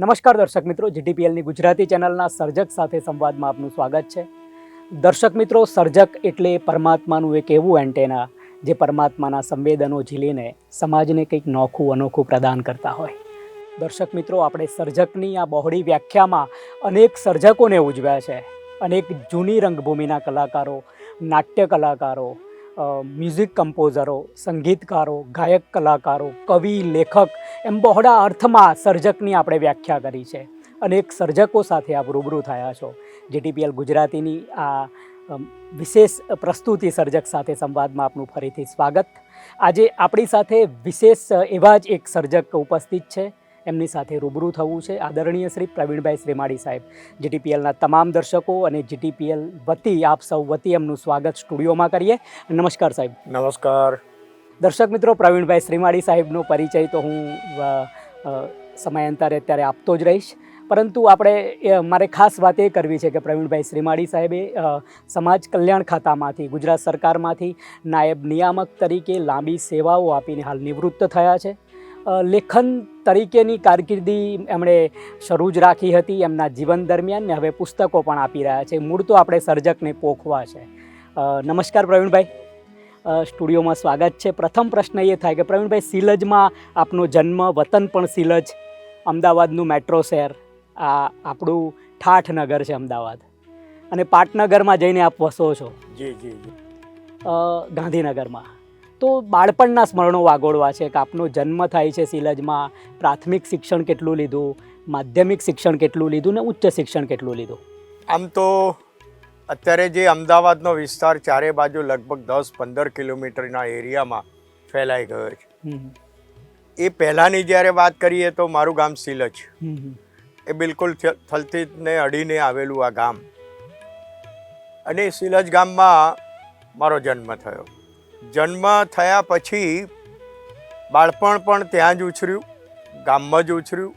નમસ્કાર દર્શક મિત્રો, જીટીપીએલની ગુજરાતી ચેનલના સર્જક સાથે સંવાદમાં આપનું સ્વાગત છે. દર્શક મિત્રો, સર્જક એટલે પરમાત્માનું એક એવું એન્ટેના જે પરમાત્માના સંવેદનો ઝીલીને સમાજને કંઈક નોખું અનોખું પ્રદાન કરતા હોય. દર્શક મિત્રો, આપણે સર્જકની આ બહોળી વ્યાખ્યામાં અનેક સર્જકોને ઉજવ્યા છે. અનેક જૂની રંગભૂમિના કલાકારો, નાટ્ય કલાકારો, મ્યુઝિક કમ્પોઝરો, સંગીતકારો, ગાયક કલાકારો, કવિ, લેખક એમ બહોળા અર્થમાં સર્જકની આપણે વ્યાખ્યા કરી છે. અનેક સર્જકો સાથે આપ રૂબરૂ થયા છો. જીટીપીએલ ગુજરાતીની આ વિશેષ પ્રસ્તુતિ સર્જક સાથે સંવાદમાં આપનું ફરીથી સ્વાગત. આજે આપણી સાથે વિશેષ એવા જ એક સર્જક ઉપસ્થિત છે. એમની સાથે રૂબરૂ થવું છે. આદરણીય શ્રી પ્રવીણભાઈ શ્રીમાળી સાહેબ. જીટીપીએલના તમામ દર્શકો અને જીટીપીએલ વતી આપ સૌ વતી એમનું સ્વાગત સ્ટુડિયોમાં કરીએ. નમસ્કાર સાહેબ. નમસ્કાર. દર્શક મિત્રો, પ્રવીણભાઈ શ્રીમાળી સાહેબનો પરિચય તો હું સમયાંતરે અત્યારે આપતો જ રહીશ, પરંતુ મારે ખાસ વાત એ કરવી છે કે પ્રવીણભાઈ શ્રીમાળી સાહેબે સમાજ કલ્યાણ ખાતામાંથી, ગુજરાત સરકારમાંથી નાયબ નિયામક તરીકે લાંબી સેવાઓ આપીને હાલ નિવૃત્ત થયા છે. લેખન તરીકેની કારકિર્દી એમણે શરૂ જ રાખી હતી એમના જીવન દરમિયાન, ને હવે પુસ્તકો પણ આપી રહ્યા છે. મૂળ તો આપણે સર્જકને પોખવા છે. નમસ્કાર પ્રવીણભાઈ, સ્ટુડિયોમાં સ્વાગત છે. પ્રથમ પ્રશ્ન એ થાય કે પ્રવીણભાઈ, સિલજમાં આપનો જન્મ, વતન પણ સિલજ, અમદાવાદનું મેટ્રો શહેર, આ આપણું ઠાઠ નગર છે અમદાવાદ, અને પાટનગરમાં જઈને આપ વસો છો. જી જી જી. ગાંધીનગરમાં. તો બાળપણના સ્મરણો વાગોળવા છે કે આપનો જન્મ થાય છે સિલજમાં, પ્રાથમિક શિક્ષણ કેટલું લીધું, માધ્યમિક શિક્ષણ કેટલું લીધું ને ઉચ્ચ શિક્ષણ કેટલું લીધું? આમ તો અત્યારે જે અમદાવાદનો વિસ્તાર ચારે બાજુ લગભગ 10-15 કિલોમીટરના એરિયામાં ફેલાઈ ગયો છે. એ પહેલાંની જ્યારે વાત કરીએ તો મારું ગામ સિલજ, એ બિલકુલ થલતેજને અડીને આવેલું આ ગામ, અને સિલજ ગામમાં મારો જન્મ થયો. જન્મ થયા પછી બાળપણ પણ ત્યાં જ ઉછર્યું, ગામમાં જ ઉછર્યું.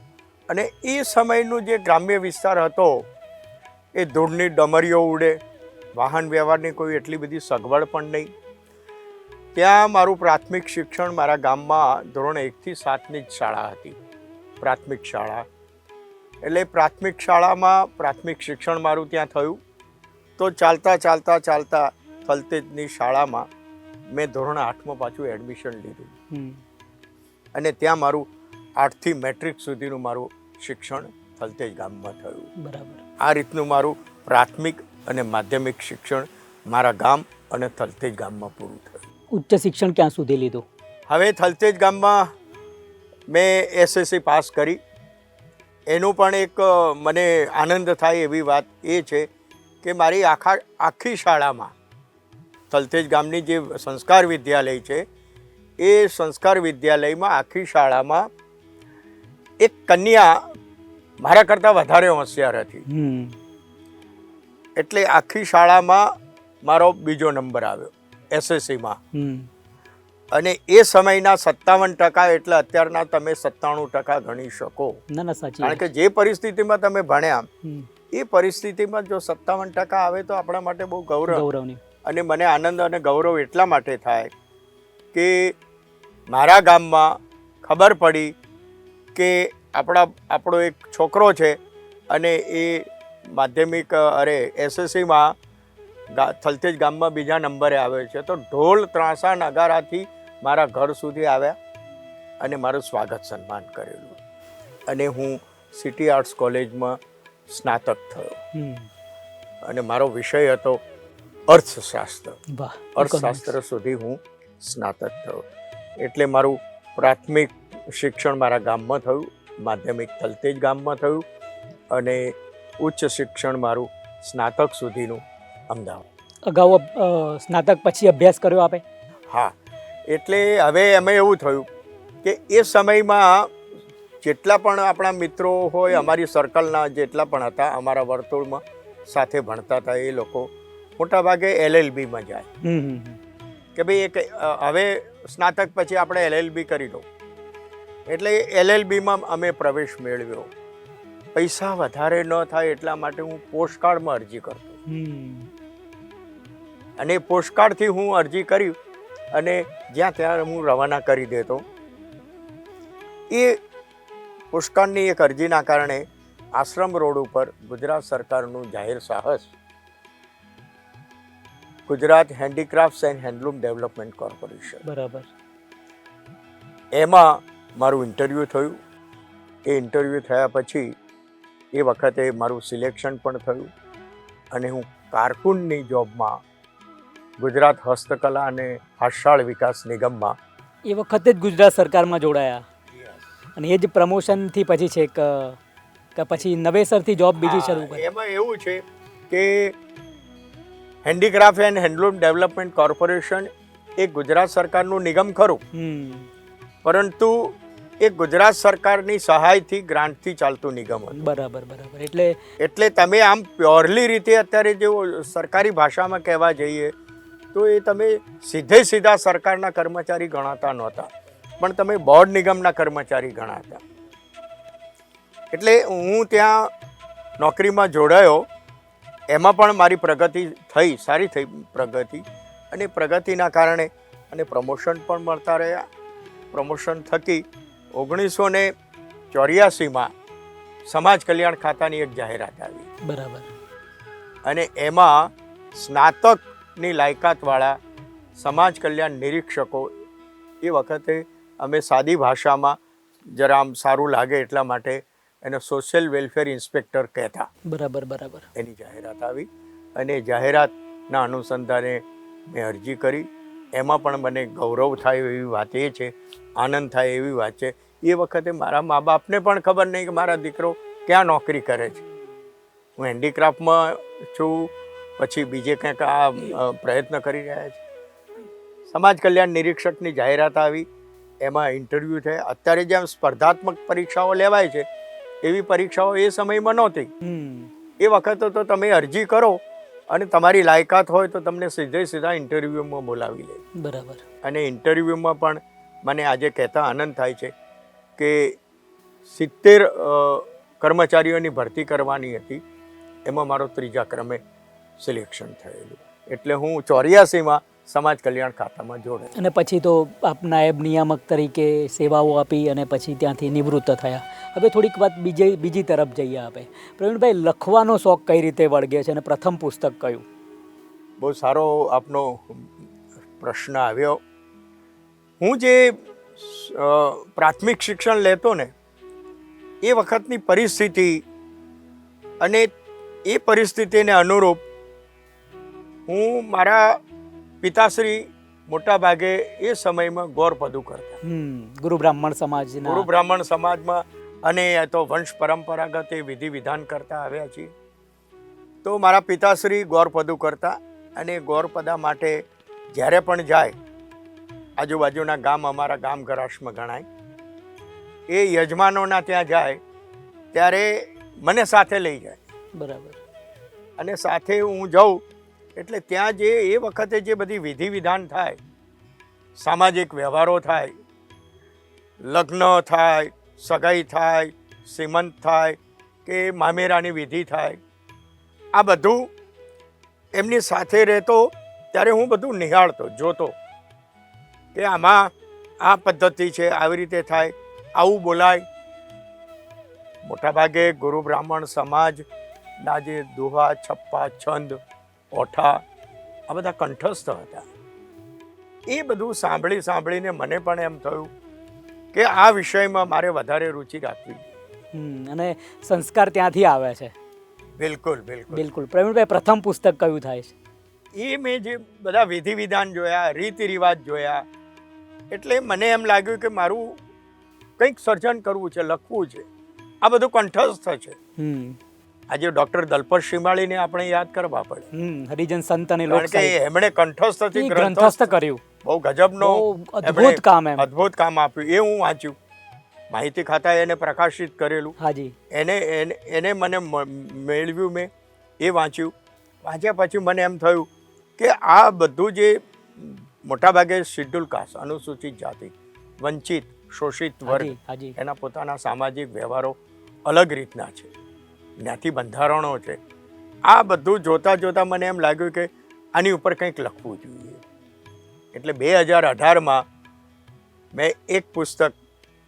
અને એ સમયનું જે ગ્રામ્ય વિસ્તાર હતો એ ધૂળની ડમરીઓ ઉડે, વાહન વ્યવહારની કોઈ એટલી બધી સગવડ પણ નહીં. ત્યાં મારું પ્રાથમિક શિક્ષણ મારા ગામમાં ધોરણ 1 થી 7ની જ શાળા હતી, પ્રાથમિક શાળા. એટલે પ્રાથમિક શાળામાં પ્રાથમિક શિક્ષણ મારું ત્યાં થયું. તો ચાલતા ચાલતા ચાલતા થલતેજની શાળામાં મેં ધોરણ 8માં પાછું એડમિશન લીધું, અને ત્યાં મારું 8 થી મેટ્રિક સુધીનું મારું શિક્ષણ થલતેજ ગામમાં થયું. બરાબર. આ રીતનું મારું પ્રાથમિક અને માધ્યમિક શિક્ષણ મારા ગામ અને થલતેજ ગામમાં પૂરું થયું. ઉચ્ચ શિક્ષણ ક્યાં સુધી લીધું? હવે થલતેજ ગામમાં મેં એસએસસી પાસ કરી. એનું પણ એક મને આનંદ થાય એવી વાત એ છે કે મારી આખી શાળામાં, થલતેજ ગામની જે સંસ્કાર વિદ્યાલય છે એ સંસ્કાર વિદ્યાલયમાં આખી શાળામાં એક કન્યા મારા કરતાં વધારે હોશિયાર હતી. એટલે આખી શાળામાં મારો બીજો નંબર આવ્યો એસએસસીમાં. અને એ સમયના 57% એટલે અત્યારના તમે 97% ગણી શકો. કારણ કે જે પરિસ્થિતિમાં તમે ભણ્યા એ પરિસ્થિતિમાં જો 57% આવે તો આપણા માટે બહુ ગૌરવની. અને મને આનંદ અને ગૌરવ એટલા માટે થાય કે મારા ગામમાં ખબર પડી કે આપણો એક છોકરો છે અને એ માધ્યમિક એસએસસીમાં થલતેજ ગામમાં બીજા નંબરે આવ્યો છે. તો ઢોલ ત્રાંસા નગારાથી મારા ઘર સુધી આવ્યા અને મારું સ્વાગત સન્માન કરેલું. અને હું સિટી આર્ટ્સ કોલેજમાં સ્નાતક થયો, અને મારો વિષય હતો અર્થશાસ્ત્ર. અર્થશાસ્ત્ર સુધી હું સ્નાતક થયો. એટલે મારું પ્રાથમિક શિક્ષણ મારા ગામમાં થયું, માધ્યમિક થલતેજ ગામમાં થયું, અને ઉચ્ચ શિક્ષણ મારું સ્નાતક સુધીનું અમદાવાદ. અગાઉ સ્નાતક પછી અભ્યાસ કર્યો આપે? હા. એટલે હવે એમાં એવું થયું કે એ સમયમાં જેટલા પણ આપણા મિત્રો હોય, અમારી સર્કલના જેટલા પણ હતા, અમારા વર્તુળમાં સાથે ભણતા હતા, એ લોકો મોટાભાગે LLBમાં જાય કે ભાઈ હવે સ્નાતક પછી આપણે LLB કરી દો. એટલે LLBમાં અમે પ્રવેશ મેળવ્યો. પૈસા વધારે ન થાય એટલા માટે હું પોસ્ટકાર્ડમાં અરજી કરતો, અને પોસ્ટકાર્ડથી હું અરજી કરી અને જ્યાં ત્યાં હું રવાના કરી દેતો. એ પુષ્કળની એક અરજીના કારણે આશ્રમ રોડ ઉપર ગુજરાત સરકારનું જાહેર સાહસ Gujarat handicrafts and handloom development corporation, બરાબર. એમાં મારું ઇન્ટરવ્યૂ થયું. એ ઇન્ટરવ્યૂ થયા પછી એ વખતે મારું સિલેક્શન પણ થયું અને હું કારકુનની જોબમાં ગુજરાત હસ્તકલા અને હાથશાળ વિકાસ નિગમમાં એ વખતે જ ગુજરાત સરકારમાં જોડાયા અને એ જ પ્રમોશનથી પછી છે કે પછી નવેસરથી જોબ બીજી શરૂ કરી? એમાં એવું છે કે handicraft and handloom development corporation એ ગુજરાત સરકારનું નિગમ ખરું, પરંતુ એ ગુજરાત સરકારની સહાયથી ગ્રાન્ટથી ચાલતું નિગમ હતું. બરાબર બરાબર. એટલે તમે આમ પ્યોરલી રીતે અત્યારે જો સરકારી ભાષામાં કહેવા જઈએ તો એ તમે સીધા સરકારના કર્મચારી ગણાતા નહોતા, પણ તમે બોર્ડ નિગમના કર્મચારી ગણાતા. એટલે હું ત્યાં નોકરીમાં જોડાયો, એમાં પણ મારી પ્રગતિ થઈ, સારી થઈ પ્રગતિ, અને પ્રગતિના કારણે અને પ્રમોશન પણ મળતા રહ્યા. પ્રમોશન થકી 1984માં સમાજ કલ્યાણ ખાતાની એક જાહેરાત આવી. બરાબર. અને એમાં સ્નાતકની લાયકાતવાળા સમાજ કલ્યાણ નિરીક્ષકો, એ વખતે અમે સાદી ભાષામાં જરા આમ સારું લાગે એટલા માટે એને સોશિયલ વેલફેર ઇન્સ્પેક્ટર કહેતા. બરાબર બરાબર. એની જાહેરાત આવી અને જાહેરાતના અનુસંધાને મેં અરજી કરી. એમાં પણ મને ગૌરવ થાય એવી વાત એ છે, આનંદ થાય એવી વાત છે, એ વખતે મારા મા બાપને પણ ખબર નહીં કે મારા દીકરો ક્યાં નોકરી કરે છે. હું હેન્ડીક્રાફ્ટમાં છું, પછી બીજે કંઈક આ પ્રયત્ન કરી રહ્યા છે. સમાજ કલ્યાણ નિરીક્ષકની જાહેરાત આવી, એમાં ઇન્ટરવ્યૂ થયા. અત્યારે જેમ સ્પર્ધાત્મક પરીક્ષાઓ લેવાય છે એવી પરીક્ષાઓ એ સમયમાં નહોતી. એ વખતે તો તમે અરજી કરો અને તમારી લાયકાત હોય તો તમને સીધા ઇન્ટરવ્યૂમાં બોલાવી લે. બરાબર. અને ઇન્ટરવ્યૂમાં પણ મને આજે કહેતા આનંદ થાય છે કે 70 કર્મચારીઓની ભરતી કરવાની હતી, એમાં મારો 3જા ક્રમે સિલેક્શન થયેલું. એટલે હું 84માં સમાજ કલ્યાણ ખાતામાં જોડાયો. અને પછી તો આપ નાયબ નિયામક તરીકે સેવાઓ આપી અને પછી ત્યાંથી નિવૃત્ત થયા. હવે થોડીક વાત બીજી તરફ જઈએ આપણે. પ્રવીણભાઈ, લખવાનો શોખ કઈ રીતે વળગે છે અને પ્રથમ પુસ્તક કયું? બહુ સારો આપનો પ્રશ્ન આવ્યો. હું જે પ્રાથમિક શિક્ષણ લેતો ને એ વખતની પરિસ્થિતિ અને એ પરિસ્થિતિને અનુરૂપ હું મારા પિતાશ્રી મોટા ભાગે એ સમયમાં ગોરપદુ કરતા. ગુરુ બ્રાહ્મણ સમાજમાં અને તો વંશ પરંપરાગત એ વિધિ વિધાન કરતા આવ્યા છીએ. તો મારા પિતાશ્રી ગોરપદુ કરતા અને ગોરપદા માટે જ્યારે પણ જાય, આજુબાજુના ગામ, અમારા ગામ ગરાસમાં ગણાય, એ યજમાનોના ત્યાં જાય ત્યારે મને સાથે લઈ જાય. બરાબર. અને સાથે હું જાઉં એટલે ત્યાં જે એ વખતે જે બધી વિધિ વિધાન થાય, સામાજિક વ્યવહારો થાય, લગ્ન થાય, સગાઈ થાય, સીમંત થાય કે મામેરાની વિધિ થાય, આ બધું એમની સાથે રહેતો ત્યારે હું બધું નિહાળતો, જોતો કે આમાં આ પદ્ધતિ છે, આવી રીતે થાય, આવું બોલાય. મોટાભાગે ગુરુ બ્રાહ્મણ સમાજના જે દોહા, છપ્પા, છંદ, ઓઠા આ બધા કંઠસ્થ હતા. એ બધું સાંભળીને મને પણ એમ થયું કે આ વિષયમાં મારે વધારે રુચિ રાખવી. અને સંસ્કાર ત્યાંથી આવે છે. બિલકુલ. પ્રવીણભાઈ, પ્રથમ પુસ્તક કયું થાય છે? એ મેં જે બધા વિધિ વિધાન જોયા, રીતિ રિવાજ જોયા, એટલે મને એમ લાગ્યું કે મારું કંઈક સર્જન કરવું છે, લખવું છે. આ બધું કંઠસ્થ છે. આજે ડોક્ટર દલપત શ્રીમાળીને આપણે યાદ કરવા પડે. હરિજન સંત અને કારણ કે એમણે કંઠસ્થથી ગ્રંથસ્થ કર્યું. બહુ ગજબનો અદ્ભુત કામ આપ્યું. એ હું વાંચ્યું. માહિતી ખાતાએ એને પ્રકાશિત કરેલું. હાજી. એને મને મેળવ્યું, મેં એ વાંચ્યું. વાંચ્યા પછી મને એમ થયું કે આ બધું જે મોટાભાગે શિડ્યુલ કાસ્ટ, અનુસૂચિત જાતિ, વંચિત, શોષિત વર્ગ, એના પોતાના સામાજિક વ્યવહારો અલગ રીતના છે, જ્ઞાતિ બંધારણો છે. આ બધું જોતા મને એમ લાગ્યું કે આની ઉપર કંઈક લખવું જોઈએ. એટલે 2018માં મેં એક પુસ્તક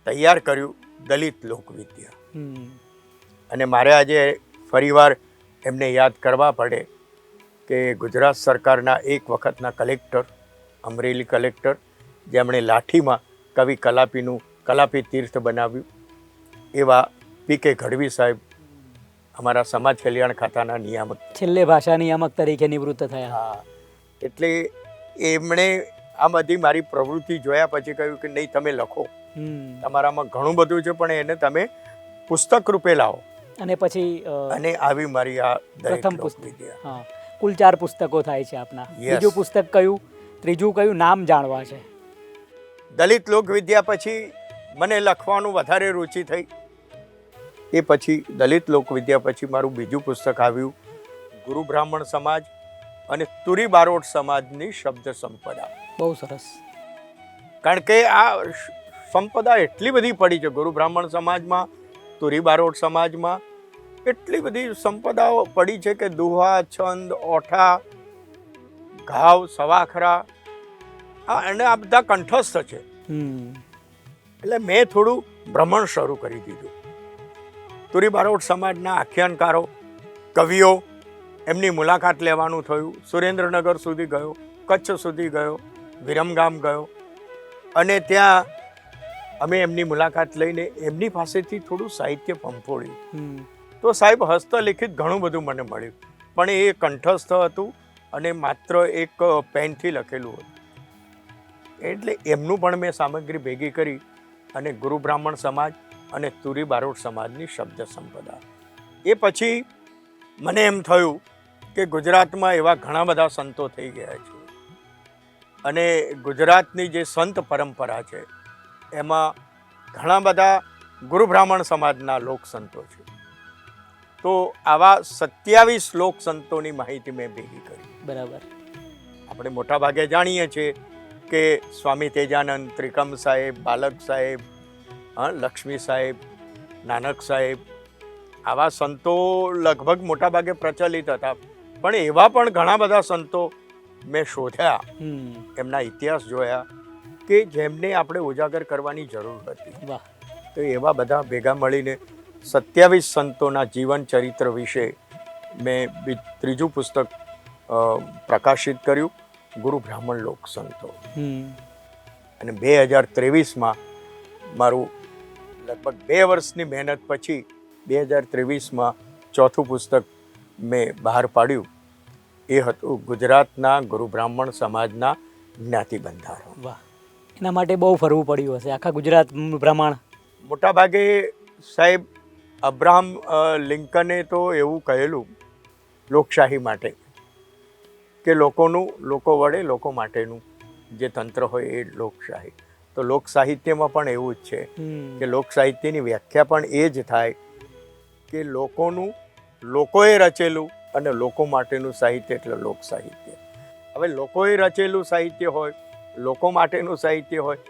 તૈયાર કર્યું દલિત લોકવિદ્યા. હમ. અને મારે આજે ફરીવાર એમને યાદ કરવા પડે કે ગુજરાત સરકારના એક વખતના કલેક્ટર, અમરેલી કલેક્ટર, જેમણે લાઠીમાં કવિ કલાપી તીર્થ બનાવ્યું, એવા પી.કે. ગઢવી સાહેબ અમારા સમાજ કલ્યાણ ખાતાના નિયામક. છેલ્લે ભાષા નિયામક તરીકે નિવૃત્ત થયા. હા, એટલે એમણે આ બધી મારી પ્રવૃત્તિ જોયા પછી કહ્યું કે નહીં, તમે લખો, તમારામાં ઘણું બધું છે, પણ એને તમે પુસ્તક રૂપે લાવો. અને પછી અને આવી મારી આ પ્રથમ પુસ્તક. હા, કુલ 4 પુસ્તકો થાય છે આપના. બીજું પુસ્તક કયું, ત્રીજું કયું, નામ જાણવા છે? દલિત લોકવિદ્યા પછી મને લખવાનું વધારે રુચિ થઈ. એ પછી દલિત લોકવિદ્યા પછી મારું બીજું પુસ્તક આવ્યું, ગુરુ બ્રાહ્મણ સમાજ અને તુરી બારોટ સમાજની શબ્દ સંપદા. બહુ સરસ. કારણ કે આ સંપદા એટલી બધી પડી છે ગુરુ બ્રાહ્મણ સમાજમાં, તુરી બારોટ સમાજમાં, એટલી બધી સંપદાઓ પડી છે કે દુહા, છંદ, ઓઠા, ઘાવ, સવાખરા, અને આ બધા કંઠસ્થ છે. એટલે મેં થોડું ભ્રમણ શરૂ કરી દીધું. તુરી બારોટ સમાજના આખ્યાનકારો, કવિઓ, એમની મુલાકાત લેવાનું થયું. સુરેન્દ્રનગર સુધી ગયો, કચ્છ સુધી ગયો, વિરમગામ ગયો, અને ત્યાં અમે એમની મુલાકાત લઈને એમની પાસેથી થોડું સાહિત્ય પંપોળ્યું. તો સાહેબ હસ્તલિખિત ઘણું બધું મને મળ્યું, પણ એ કંઠસ્થ હતું અને માત્ર એક પેનથી લખેલું હતું. એટલે એમનું પણ મેં સામગ્રી ભેગી કરી અને ગુરુ બ્રાહ્મણ સમાજ અને તુરી બારોટ સમાજની શબ્દ સંપદા. એ પછી મને એમ થયું કે ગુજરાતમાં એવા ઘણા બધા સંતો થઈ ગયા છે, અને ગુજરાતની જે સંત પરંપરા છે એમાં ઘણા બધા ગુરુ બ્રાહ્મણ સમાજના લોક સંતો છે. તો આવા 27 લોક સંતોની માહિતી મેં ભેગી કરી. બરાબર. આપણે મોટા ભાગે જાણીએ છીએ કે સ્વામી તેજાનંદ, ત્રિકમ સાહેબ, બાલક સાહેબ, લક્ષ્મી સાહેબ, નાનક સાહેબ, આવા સંતો લગભગ મોટા ભાગે પ્રચલિત હતા. પણ એવા પણ ઘણા બધા સંતો મેં શોધ્યા, એમના ઇતિહાસ જોયા કે જેમને આપણે ઉજાગર કરવાની જરૂર હતી. તો એવા બધા ભેગા મળીને 27 સંતોના જીવન ચરિત્ર વિશે મેં ત્રીજું પુસ્તક પ્રકાશિત કર્યું, ગુરુ બ્રાહ્મણ લોક સંતો. અને 2023માં મારું લગભગ 2 વર્ષની મહેનત પછી 2023માં ચોથું પુસ્તક મેં બહાર પાડ્યું. એ હતું ગુજરાતના ગુરુ બ્રાહ્મણ સમાજના જ્ઞાતિ બંધારણ. વાહ, એના માટે બહુ ફરવું પડ્યું હશે આખા ગુજરાત પ્રમાણ. મોટાભાગે સાહેબ અબ્રાહમ લિંકને તો એવું કહેલું લોકશાહી માટે કે લોકોનું, લોકો વડે, લોકો માટેનું જે તંત્ર હોય એ લોકશાહી. તો લોક સાહિત્યમાં પણ એવું જ છે કે લોક સાહિત્યની વ્યાખ્યા પણ એ જ થાય કે લોકોનું, લોકોએ રચેલું અને લોકો માટેનું સાહિત્ય એટલે લોક સાહિત્ય. હવે લોકોએ રચેલું સાહિત્ય હોય, લોકો માટેનું સાહિત્ય હોય,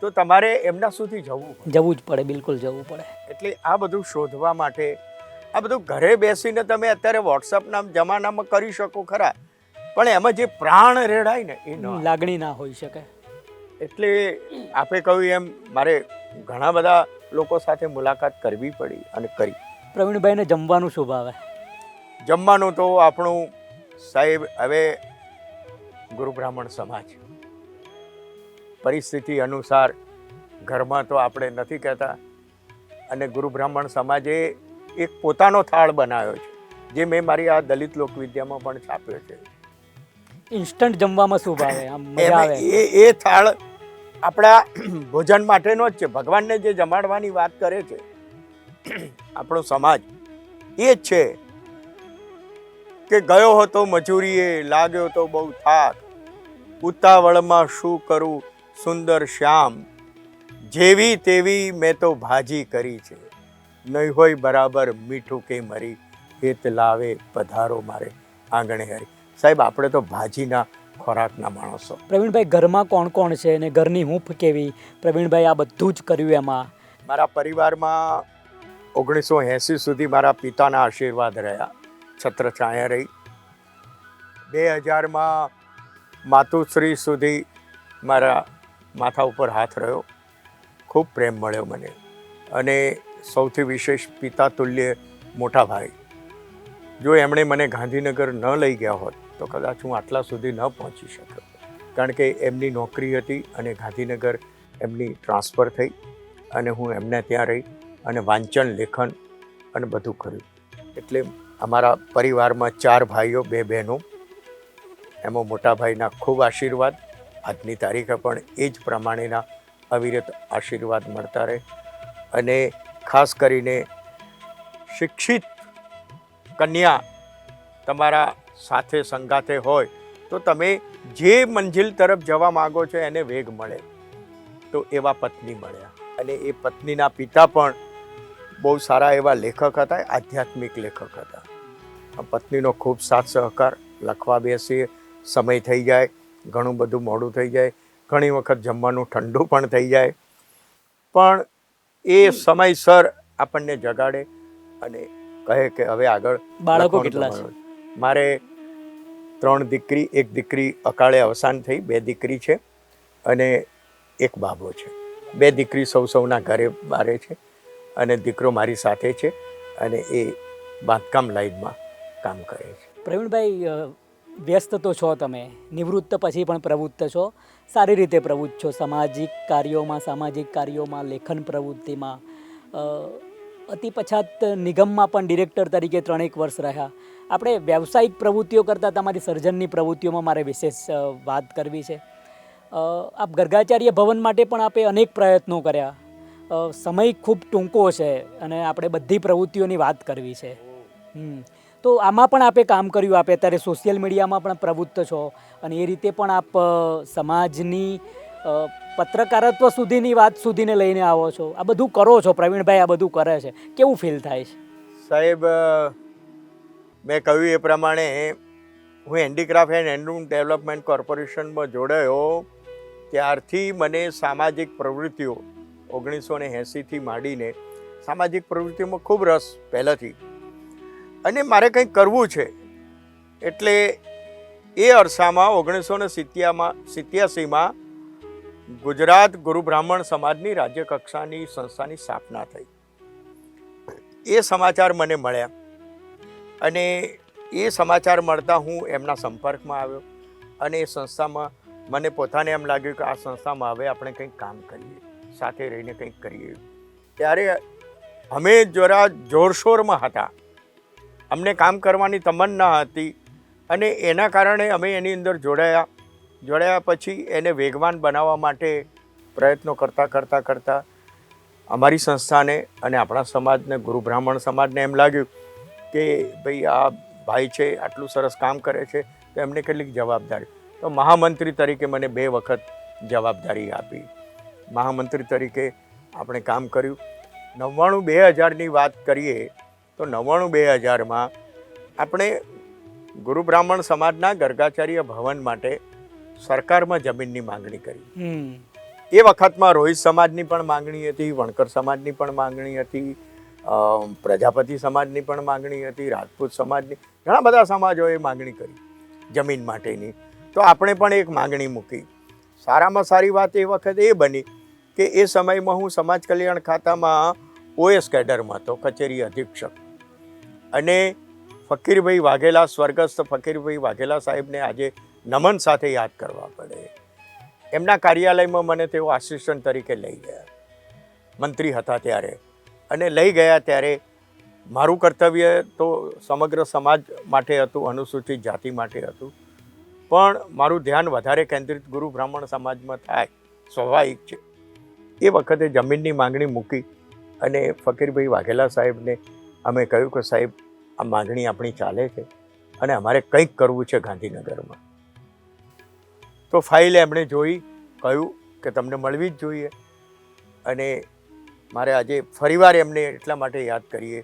તો તમારે એમના સુધી જવું જ પડે. બિલકુલ જવું પડે. એટલે આ બધું શોધવા માટે, આ બધું ઘરે બેસીને તમે અત્યારે વોટ્સઅપના જમાનામાં કરી શકો ખરા, પણ એમાં જે પ્રાણ રેડાય ને એ લાગણી ના હોઈ શકે. એટલે આપે કહ્યું એમ મારે ઘણા બધા લોકો સાથે મુલાકાત કરવી પડી અને કરી. પ્રવીણભાઈને જમવાનું શું ભાવે? જમવાનું તો આપણું સાહેબ હવે ગુરુ બ્રાહ્મણ સમાજ પરિસ્થિતિ અનુસાર ઘરમાં તો આપણે નથી કહેતા, અને ગુરુ બ્રાહ્મણ સમાજે એક પોતાનો થાળ બનાવ્યો છે, જે મેં મારી આ દલિત લોકવિદ્યામાં પણ છાપ્યો છે. ઇન્સ્ટન્ટ જમવામાં શું ભાવે? આમ મજા આવે. એ થાળ આપણા ભોજન માટેનો જ છે. ભગવાનને જે જમાડવાની વાત કરે છે આપણો સમાજ એ જ છે કે ગયો હતો મજૂરીએ, લાગ્યો તો બહુ થાક, ઉતાવળમાં શું કરું સુંદર શ્યામ, જેવી તેવી મેં તો ભાજી કરી છે, નહીં હોય બરાબર મીઠું કે મરી, હેત લાવે પધારો મારે આંગણે હરી. સાહેબ આપણે તો ભાજીના ખોરાકના માણસો. પ્રવીણભાઈ, ઘરમાં કોણ કોણ છે અને ઘરની હૂંફ કેવી? પ્રવીણભાઈ આ બધું જ કર્યું એમાં. મારા પરિવારમાં 1980 સુધી મારા પિતાના આશીર્વાદ રહ્યા, છત્રછાયા રહી. 2000માં માતુશ્રી સુધી મારા માથા ઉપર હાથ રહ્યો. ખૂબ પ્રેમ મળ્યો મને, અને સૌથી વિશેષ પિતા તુલ્ય મોટા ભાઈ. જો એમણે મને ગાંધીનગર ન લઈ ગયા હોત તો કદાચ હું આટલા સુધી ન પહોંચી શક્યો, કારણ કે એમની નોકરી હતી અને ગાંધીનગર એમની ટ્રાન્સફર થઈ અને હું એમને ત્યાં રહી અને વાંચન લેખન અને બધું કર્યું. એટલે અમારા પરિવારમાં 4 ભાઈઓ 2 બહેનો, એમાં મોટા ભાઈના ખૂબ આશીર્વાદ, આજની તારીખે પણ એ જ પ્રમાણેના અવિરત આશીર્વાદ મળતા રહે. અને ખાસ કરીને શિક્ષિત કન્યા તમારા સાથે સંગાથે હોય તો તમે જે મંજિલ તરફ જવા માગો છો એને વેગ મળે. તો એવા પત્ની મળ્યા અને એ પત્નીના પિતા પણ બહુ સારા એવા લેખક હતા, આધ્યાત્મિક લેખક હતા. પત્નીનો ખૂબ સાથ સહકાર, લખવા બેસીએ સમય થઈ જાય, ઘણું બધું મોડું થઈ જાય, ઘણી વખત જમવાનું ઠંડુ પણ થઈ જાય, પણ એ સમયસર આપણને જગાડે અને કહે કે હવે આગળ. બાળકો કેટલા છે? મારે 3 દીકરી, 1 દીકરી અકાળે અવસાન થઈ, 2 દીકરી છે અને 1 બાબો છે. 2 દીકરી સૌના ઘરે બારે છે અને દીકરો મારી સાથે છે અને એ બાંધકામ લાઈનમાં કામ કરે છે. પ્રવીણભાઈ, વ્યસ્ત તો છો તમે, નિવૃત્ત પછી પણ પ્રવૃત્ત છો, સારી રીતે પ્રવૃત્ત છો, સામાજિક કાર્યોમાં, લેખન પ્રવૃત્તિમાં, અતિ પછાત નિગમમાં પણ ડિરેક્ટર તરીકે 3 વર્ષ રહ્યા. આપણે વ્યવસાયિક પ્રવૃત્તિઓ કરતાં તમારી સર્જનની પ્રવૃત્તિઓમાં મારે વિશેષ વાત કરવી છે. આપ ગર્ગાચાર્ય ભવન માટે પણ આપે અનેક પ્રયત્નો કર્યા. સમય ખૂબ ટૂંકો છે અને આપણે બધી પ્રવૃત્તિઓની વાત કરવી છે. તો આમાં પણ આપે કામ કર્યું. આપે અત્યારે સોશિયલ મીડિયામાં પણ પ્રવૃત્ત છો અને એ રીતે પણ આપ સમાજની પત્રકારત્વ સુધીની વાત સુધીને લઈને આવો છો. આ બધું કરો છો, પ્રવીણભાઈ આ બધું કરે છે, કેવું ફીલ થાય છે? સાહેબ, મેં કહ્યું એ પ્રમાણે હું હેન્ડીક્રાફ્ટ એન્ડ હેન્ડલૂમ ડેવલપમેન્ટ કોર્પોરેશનમાં જોડાયો ત્યારથી મને સામાજિક પ્રવૃત્તિઓ 1980થી માંડીને સામાજિક પ્રવૃત્તિઓમાં ખૂબ રસ પહેલાંથી, અને મારે કંઈક કરવું છે. એટલે એ અરસામાં 1987માં ગુજરાત ગુરુ બ્રાહ્મણ સમાજની રાજ્ય કક્ષાની સંસ્થાની સ્થાપના થઈ. એ સમાચાર મને મળ્યા અને એ સમાચાર મળતા હું એમના સંપર્કમાં આવ્યો અને એ સંસ્થામાં મને પોતાને એમ લાગ્યું કે આ સંસ્થામાં હવે આપણે કંઈક કામ કરીએ, સાથે રહીને કંઈક કરીએ. ત્યારે અમે જરા જોરશોરમાં હતા, અમને કામ કરવાની તમન્ના હતી અને એના કારણે અમે એની અંદર જોડાયા પછી એને વેગવાન બનાવવા માટે પ્રયત્નો કરતાં અમારી સંસ્થાને અને આપણા સમાજને, ગુરુ બ્રાહ્મણ સમાજને એમ લાગ્યું કે ભાઈ આ ભાઈ છે, આટલું સરસ કામ કરે છે, તો એમને કેટલીક જવાબદારી. તો મહામંત્રી તરીકે મને 2 વખત જવાબદારી આપી. મહામંત્રી તરીકે આપણે કામ કર્યું. 99-2000ની વાત કરીએ તો 99-2000માં આપણે ગુરુ બ્રાહ્મણ સમાજના ગર્ગાચાર્ય ભવન માટે સરકારમાં જમીનની માંગણી કરી. એ વખતમાં રોહિત સમાજની પણ માંગણી હતી, વણકર સમાજની પણ માંગણી હતી, પ્રજાપતિ સમાજની પણ માંગણી હતી, રાજપૂત સમાજની, ઘણા બધા સમાજોએ માંગણી કરી જમીન માટેની. તો આપણે પણ એક માંગણી મૂકી. સારામાં સારી વાત એ વખતે એ બની કે એ સમયમાં હું સમાજ કલ્યાણ ખાતામાં OS કેડરમાં હતો, કચેરી અધિક્ષક. અને ફકીરભાઈ વાઘેલા, સ્વર્ગસ્થ ફકીરભાઈ વાઘેલા સાહેબને આજે નમન સાથે યાદ કરવા પડે. એમના કાર્યાલયમાં મને તેઓ આસિસ્ટન્ટ તરીકે લઈ ગયા, મંત્રી હતા ત્યારે. અને લઈ ગયા ત્યારે મારું કર્તવ્ય તો સમગ્ર સમાજ માટે હતું, અનુસૂચિત જાતિ માટે હતું, પણ મારું ધ્યાન વધારે કેન્દ્રિત ગુરુ બ્રાહ્મણ સમાજમાં થાય, સ્વાભાવિક છે. એ વખતે જમીનની માંગણી મૂકી અને ફકીરભાઈ વાઘેલા સાહેબને અમે કહ્યું કે સાહેબ, આ માંગણી આપણી ચાલે છે અને અમારે કંઈક કરવું છે ગાંધીનગરમાં. તો ફાઇલ એમણે જોઈ, કહ્યું કે તમને મળવી જ જોઈએ. અને મારે આજે ફરીવાર એમને એટલા માટે યાદ કરીએ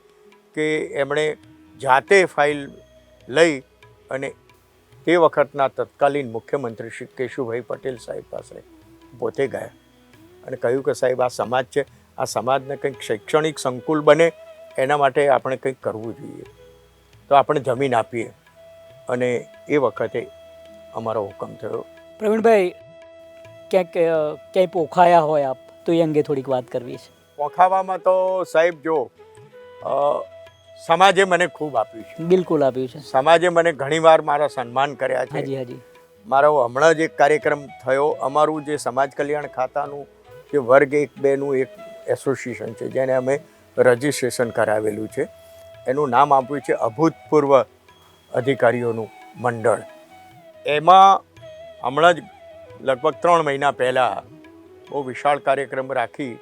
કે એમણે જાતે ફાઇલ લઈ અને તે વખતના તત્કાલીન મુખ્યમંત્રી શ્રી કેશુભાઈ પટેલ સાહેબ પાસે પોતે ગયા અને કહ્યું કે સાહેબ, આ સમાજ છે, આ સમાજને કંઈક શૈક્ષણિક સંકુલ બને એના માટે આપણે કંઈક કરવું જોઈએ, તો આપણે જમીન આપીએ. અને એ વખતે અમારો હુકમ થયો. પ્રવીણભાઈ, ક્યાંય પોખાયા હોય આપ તો એ અંગે થોડીક વાત કરવી છે. પોખાવામાં તો સાહેબ જો સમાજે મને ખૂબ આપ્યું છે. બિલકુલ આપ્યું છે. સમાજે મને ઘણીવાર મારા સન્માન કર્યા છે. હાજી હાજી. મારો હમણાં જ એક કાર્યક્રમ થયો, અમારું જે સમાજ કલ્યાણ ખાતાનું જે વર્ગ 1-2નું એક એસોસિએશન છે જેને અમે રજિસ્ટ્રેશન કરાવેલું છે, એનું નામ આપ્યું છે અભૂતપૂર્વ અધિકારીઓનું મંડળ. એમાં હમણાં જ લગભગ 3 મહિના પહેલાં બહુ વિશાળ કાર્યક્રમ રાખી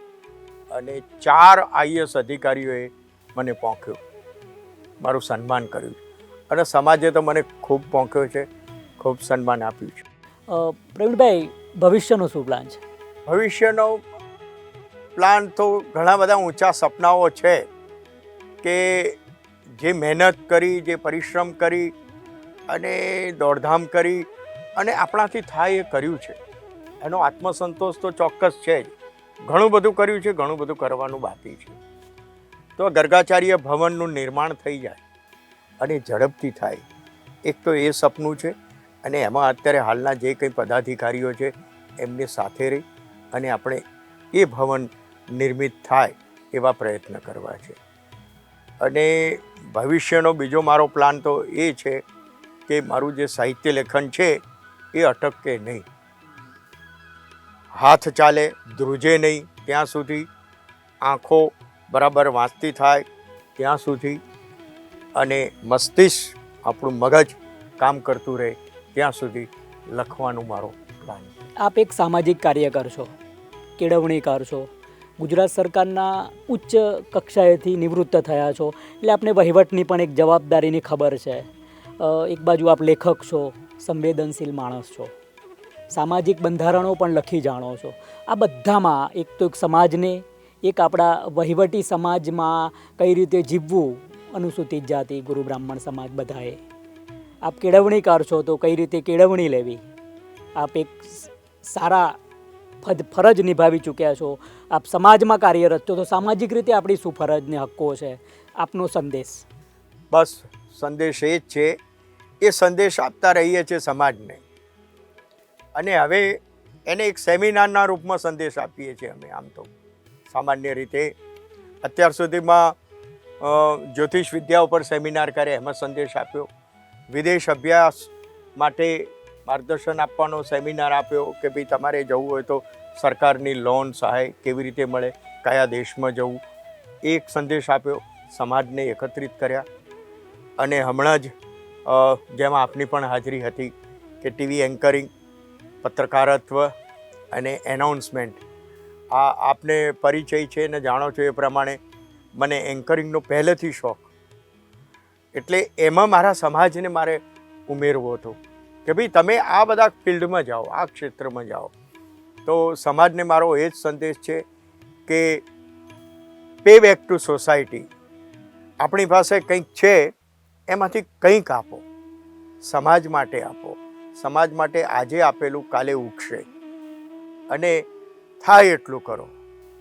અને 4 આઈએસ અધિકારીઓએ મને પોંખ્યો, મારું સન્માન કર્યું અને સમાજે તો મને ખૂબ પોંખ્યો છે, ખૂબ સન્માન આપ્યું છે. પ્રવીણભાઈ, ભવિષ્યનો શું પ્લાન છે? ભવિષ્યનો પ્લાન તો ઘણા બધા ઊંચા સપનાઓ છે કે જે મહેનત કરી, જે પરિશ્રમ કરી અને દોડધામ કરી અને આપણાથી થાય એ કર્યું છે, એનો આત્મસંતોષ તો ચોક્કસ છે જ. ઘણું બધું કર્યું છે, ઘણું બધું કરવાનું બાકી છે. તો ગર્ગાચાર્ય ભવનનું નિર્માણ થઈ જાય અને ઝડપથી થાય, એક તો એ સપનું છે. અને એમાં અત્યારે હાલના જે કંઈ પદાધિકારીઓ છે એમની સાથે રહી અને આપણે એ ભવન નિર્મિત થાય એવા પ્રયત્ન કરવા છે. અને ભવિષ્યનો બીજો મારો પ્લાન તો એ છે કે મારું જે સાહિત્ય લેખન છે એ અટકે નહીં, હાથ ચાલે, ધ્રુજે નહીં ત્યાં સુધી, આંખો બરાબર વાંચતી થાય ત્યાં સુધી અને મસ્તિષ્ક આપણું મગજ કામ કરતું રહે ત્યાં સુધી લખવાનું મારો પ્લાન. આપ એક સામાજિક કાર્યકર છો, કેળવણીકાર છો, ગુજરાત સરકારના ઉચ્ચ કક્ષાએથી નિવૃત્ત થયા છો, એટલે આપને વહીવટની પણ એક જવાબદારીની ખબર છે. એક બાજુ આપ લેખક છો, સંવેદનશીલ માણસ છો, સામાજિક બંધારણો પણ લખી જાણો છો. આ બધામાં એક તો એક સમાજને, એક આપણા વહીવટી સમાજમાં કઈ રીતે જીવવું, અનુસૂચિત જાતિ, ગુરુ બ્રાહ્મણ સમાજ બધાએ. આપ કેળવણીકાર છો તો કઈ રીતે કેળવણી લેવી, આપ એક સારા ફરજ નિભાવી ચૂક્યા છો, આપ સમાજમાં કાર્યરત છો, તો સામાજિક રીતે આપણી શું ફરજ ને હક્કો છે, આપનો સંદેશ? બસ સંદેશ એ જ છે, એ સંદેશ આપતા રહીએ છીએ સમાજને અને હવે એને એક સેમિનારના રૂપમાં સંદેશ આપીએ છીએ અમે. આમ તો સામાન્ય રીતે અત્યાર સુધીમાં જ્યોતિષ વિદ્યા ઉપર સેમિનાર કરે એમાં સંદેશ આપ્યો, વિદેશ અભ્યાસ માટે માર્ગદર્શન આપવાનો સેમિનાર આપ્યો કે ભાઈ તમારે જવું હોય તો સરકારની લોન સહાય કેવી રીતે મળે, કયા દેશમાં જવું, એક સંદેશ આપ્યો, સમાજને એકત્રિત કર્યા. અને હમણાં જ જેમાં આપની પણ હાજરી હતી કે ટીવી એન્કરિંગ, પત્રકારત્વ અને એનાઉન્સમેન્ટ, આ આપને પરિચય છે ને જાણો છો એ પ્રમાણે મને એન્કરિંગનો પહેલેથી શોખ, એટલે એમાં મારા સમાજને મારે ઉમેરવો હતો કે ભાઈ તમે આ બધા ફિલ્ડમાં જાઓ, આ ક્ષેત્રમાં જાઓ. તો સમાજને મારો એ જ સંદેશ છે કે પે બેક ટુ સોસાયટી. આપણી પાસે કંઈક છે એમાંથી કંઈક આપો, સમાજ માટે આપો. સમાજ માટે આજે આપેલું કાલે ઉગશે અને થાય એટલું કરો,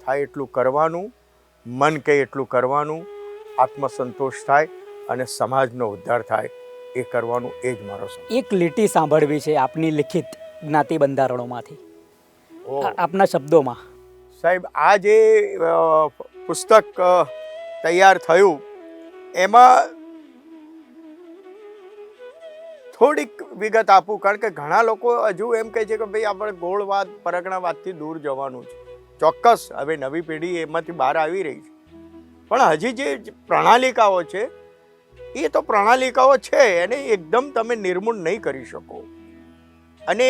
થાય એટલું કરવાનું, મન કહે એટલું કરવાનું, આત્મસંતોષ થાય અને સમાજનો ઉદ્ધાર થાય એ કરવાનું, એ જ મારો સંદેશ. એક લીટી સાંભળવી છે આપની લિખિત જ્ઞાતિ બંધારણોમાંથી, આપના શબ્દોમાં. સાહેબ, આ જે પુસ્તક તૈયાર થયું એમાં થોડીક વિગત આપું, કારણ કે ઘણા લોકો હજુ એમ કહે છે કે ભાઈ આપણે ગોળવાદ, પરગણાવાદથી દૂર જવાનું છે. ચોક્કસ હવે નવી પેઢી એમાંથી બહાર આવી રહી છે, પણ હજી જે પ્રણાલિકાઓ છે એ તો પ્રણાલિકાઓ છે, એને એકદમ તમે નિર્મૂળ નહીં કરી શકો. અને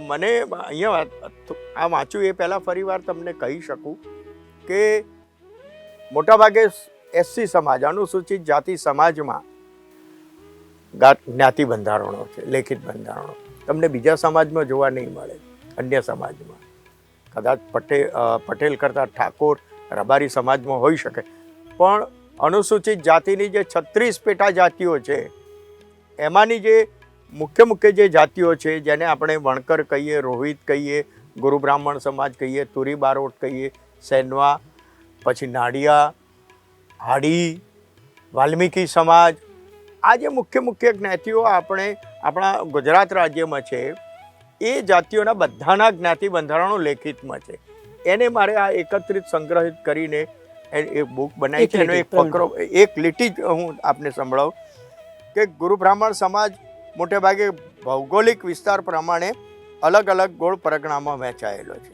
મને અહીંયા આ વાંચ્યું એ પહેલાં ફરીવાર તમને કહી શકું કે મોટાભાગે એસસી સમાજ, અનુસૂચિત જાતિ સમાજમાં જ્ઞાતિ બંધારણો છે, લેખિત બંધારણો. તમને બીજા સમાજમાં જોવા નહીં મળે. અન્ય સમાજમાં કદાચ પટેલ કરતાં ઠાકોર, રબારી સમાજમાં હોઈ શકે, પણ અનુસૂચિત જાતિની જે 36 પેટા જાતિઓ છે એમાંની જે મુખ્ય જે જાતિઓ છે, જેને આપણે વણકર કહીએ, રોહિત કહીએ, ગુરુ બ્રાહ્મણ સમાજ કહીએ, તુરી બારોટ કહીએ, સેનવા, પછી નાડિયા, હાડી, વાલ્મીકી સમાજ, આ જે મુખ્ય જ્ઞાતિઓ આપણે આપણા ગુજરાત રાજ્યમાં છે એ જાતિઓના બધાના જ્ઞાતિ બંધારણો લેખિતમાં છે. એને મારે આ એકત્રિત સંગ્રહિત કરીને એક બુક બનાવી છે. એનો એક લીટી, ફકરો, એક લીટી જ હું આપને સંભળાવું કે ગુરુ બ્રાહ્મણ સમાજ મોટે ભાગે ભૌગોલિક વિસ્તાર પ્રમાણે અલગ અલગ ગોળ પરગણામાં વહેંચાયેલો છે.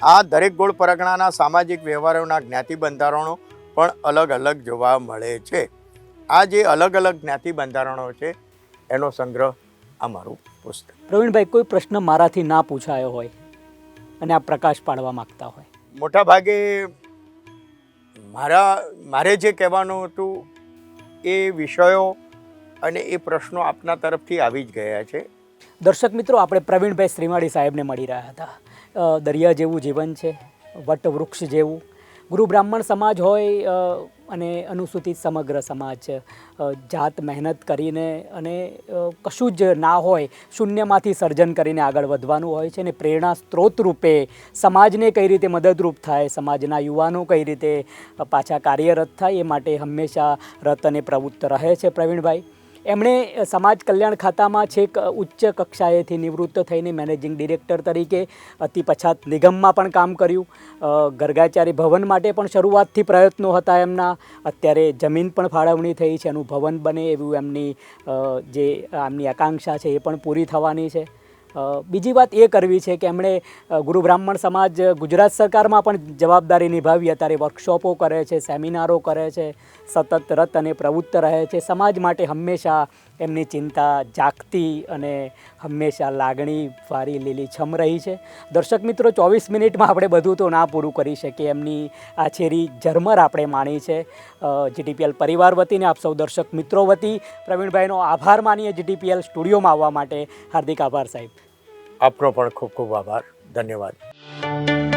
આ દરેક ગોળ પરગણાના સામાજિક વ્યવહારોના જ્ઞાતિ બંધારણો પણ અલગ અલગ જોવા મળે છે. આ જે અલગ અલગ જ્ઞાતિ બંધારણો છે એનો સંગ્રહ આ મારું પુસ્તક. પ્રવીણભાઈ, કોઈ પ્રશ્ન મારાથી ના પૂછાયો હોય અને આપ પ્રકાશ પાડવા માંગતા હોય? મોટા ભાગે મારે જે કહેવાનું હતું એ વિષયો અને એ પ્રશ્નો આપના તરફથી આવી જ ગયા છે. દર્શક મિત્રો, આપણે પ્રવીણભાઈ શ્રીમાળી સાહેબને મળી રહ્યા હતા. દરિયા જેવું જીવન છે, વટવૃક્ષ જેવું. ગુરુ બ્રાહ્મણ સમાજ હોય અને અનુસૂચિત સમગ્ર સમાજ જાત મહેનત કરીને અને કશું જ ના હોય, શૂન્યમાંથી સર્જન કરીને આગળ વધવાનું હોય છે. અને પ્રેરણા સ્ત્રોત રૂપે સમાજને કઈ રીતે મદદરૂપ થાય, સમાજના યુવાનો કઈ રીતે પાછા કાર્યરત થાય, એ માટે હંમેશા રત અને પ્રવૃત્ત રહે છે પ્રવીણભાઈ. એમણે સમાજ કલ્યાણ ખાતામાં છેક ઉચ્ચ કક્ષાએથી નિવૃત્ત થઈને મેનેજિંગ ડિરેક્ટર તરીકે અતિ પછાત નિગમમાં પણ કામ કર્યું. ગરગાચારી ભવન માટે પણ શરૂઆતથી પ્રયત્નો હતા એમના. અત્યારે જમીન પણ ફાળવણી થઈ છે, એનું ભવન બને એવું એમની આમની આકાંક્ષા છે એ પણ પૂરી થવાની છે. બીજી વાત એ કરવી છે કે એમણે ગુરુ બ્રાહ્મણ સમાજ ગુજરાત સરકારમાં પણ જવાબદારી નિભાવી. અત્યારે વર્કશોપો કરે છે, સેમિનારો કરે છે, સતત રત અને પ્રવૃત્ત રહે છે. સમાજ માટે હંમેશા એમની ચિંતા જાગતી અને હંમેશા લાગણી વારી લીલીછમ રહી છે. દર્શક મિત્રો, 24 મિનિટમાં આપણે બધું તો ના પૂરું કરી શકીએ. એમની આ છેરી ઝરમર આપણે માણી છે. જીટીપીએલ પરિવાર વતીને આપ સૌ દર્શક મિત્રો વતી પ્રવીણભાઈનો આભાર માનીએ. જીટીપીએલ સ્ટુડિયોમાં આવવા માટે હાર્દિક આભાર સાહેબ. આપનો પણ ખૂબ ખૂબ આભાર. ધન્યવાદ.